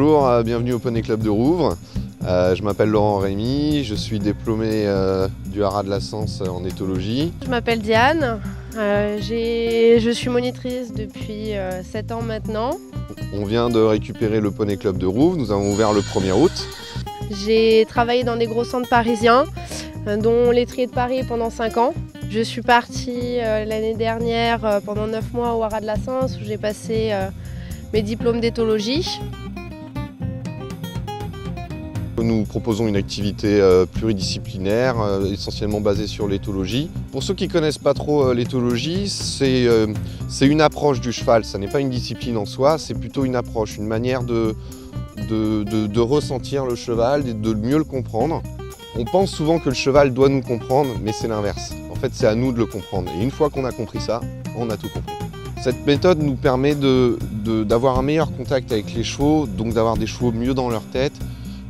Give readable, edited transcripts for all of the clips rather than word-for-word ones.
Bonjour, bienvenue au Poney Club de Rouvres. Je m'appelle Laurent Rémy, je suis diplômé du Haras de la Sens en éthologie. Je m'appelle Diane, je suis monitrice depuis 7 ans maintenant. On vient de récupérer le Poney Club de Rouvres, nous avons ouvert le 1er août. J'ai travaillé dans des gros centres parisiens, dont l'étrier de Paris pendant 5 ans. Je suis partie l'année dernière pendant 9 mois au Haras de la Sens où j'ai passé mes diplômes d'éthologie. Nous proposons une activité pluridisciplinaire, essentiellement basée sur l'éthologie. Pour ceux qui ne connaissent pas trop l'éthologie, c'est une approche du cheval, ça n'est pas une discipline en soi, c'est plutôt une approche, une manière de ressentir le cheval, de mieux le comprendre. On pense souvent que le cheval doit nous comprendre, mais c'est l'inverse. En fait, c'est à nous de le comprendre. Et une fois qu'on a compris ça, on a tout compris. Cette méthode nous permet d'avoir un meilleur contact avec les chevaux, donc d'avoir des chevaux mieux dans leur tête.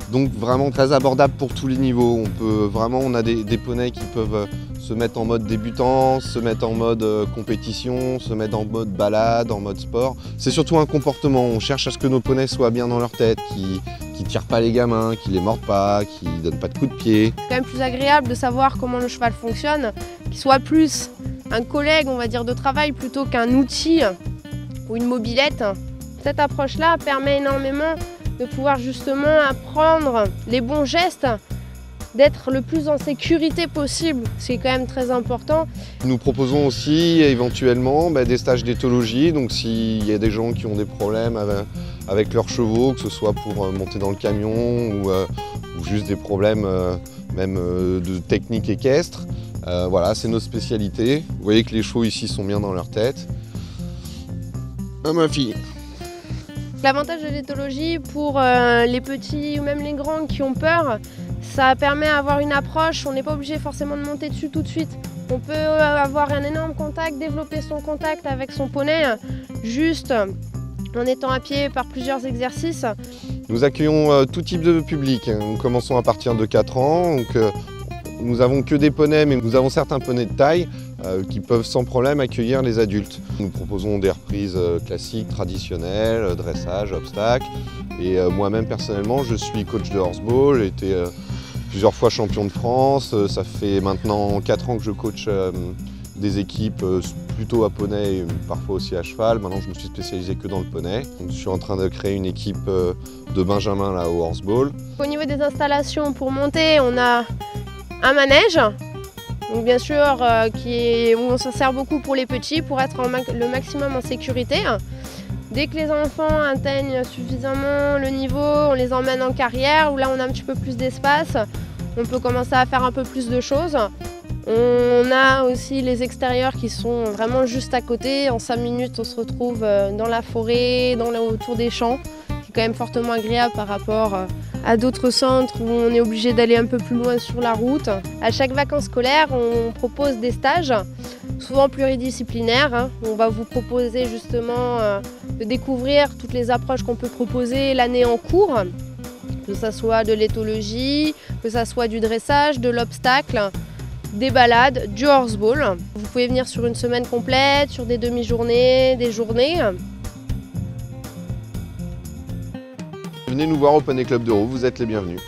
Donc vraiment très abordable pour tous les niveaux. On a des poneys qui peuvent se mettre en mode débutant, se mettre en mode compétition, se mettre en mode balade, en mode sport. C'est surtout un comportement. On cherche à ce que nos poneys soient bien dans leur tête, qui ne tirent pas les gamins, qui les mordent pas, qui ne donnent pas de coups de pied. C'est quand même plus agréable de savoir comment le cheval fonctionne, qu'il soit plus un collègue, on va dire, de travail plutôt qu'un outil ou une mobilette. Cette approche-là permet énormément de pouvoir justement apprendre les bons gestes, d'être le plus en sécurité possible, c'est quand même très important. Nous proposons aussi éventuellement des stages d'éthologie, donc s'il y a des gens qui ont des problèmes avec leurs chevaux, que ce soit pour monter dans le camion ou juste des problèmes même de technique équestre, voilà, c'est notre spécialité. Vous voyez que les chevaux ici sont bien dans leur tête. Ah, ma fille. L'avantage de l'éthologie pour les petits ou même les grands qui ont peur, ça permet d'avoir une approche, on n'est pas obligé forcément de monter dessus tout de suite. On peut avoir un énorme contact, développer son contact avec son poney, juste en étant à pied par plusieurs exercices. Nous accueillons tout type de public. Nous commençons à partir de 4 ans. Donc, nous n'avons que des poneys, mais nous avons certains poneys de taille qui peuvent sans problème accueillir les adultes. Nous proposons des reprises classiques, traditionnelles, dressage, obstacles. Et moi-même personnellement, je suis coach de horseball, j'ai été plusieurs fois champion de France. Ça fait maintenant 4 ans que je coach des équipes plutôt à poney et parfois aussi à cheval. Maintenant, je me suis spécialisé que dans le poney. Donc, je suis en train de créer une équipe de benjamin là, au horseball. Au niveau des installations pour monter, on a un manège, donc bien sûr où on s'en sert beaucoup pour les petits pour être le maximum en sécurité. Dès que les enfants atteignent suffisamment le niveau, on les emmène en carrière où là on a un petit peu plus d'espace, on peut commencer à faire un peu plus de choses. On a aussi les extérieurs qui sont vraiment juste à côté. En 5 minutes on se retrouve dans la forêt, autour des champs. C'est quand même fortement agréable par rapport à d'autres centres où on est obligé d'aller un peu plus loin sur la route. À chaque vacances scolaires, on propose des stages, souvent pluridisciplinaires. On va vous proposer justement de découvrir toutes les approches qu'on peut proposer l'année en cours, que ce soit de l'éthologie, que ce soit du dressage, de l'obstacle, des balades, du horseball. Vous pouvez venir sur une semaine complète, sur des demi-journées, des journées. Venez nous voir au Poney Club de Rouvres, vous êtes les bienvenus.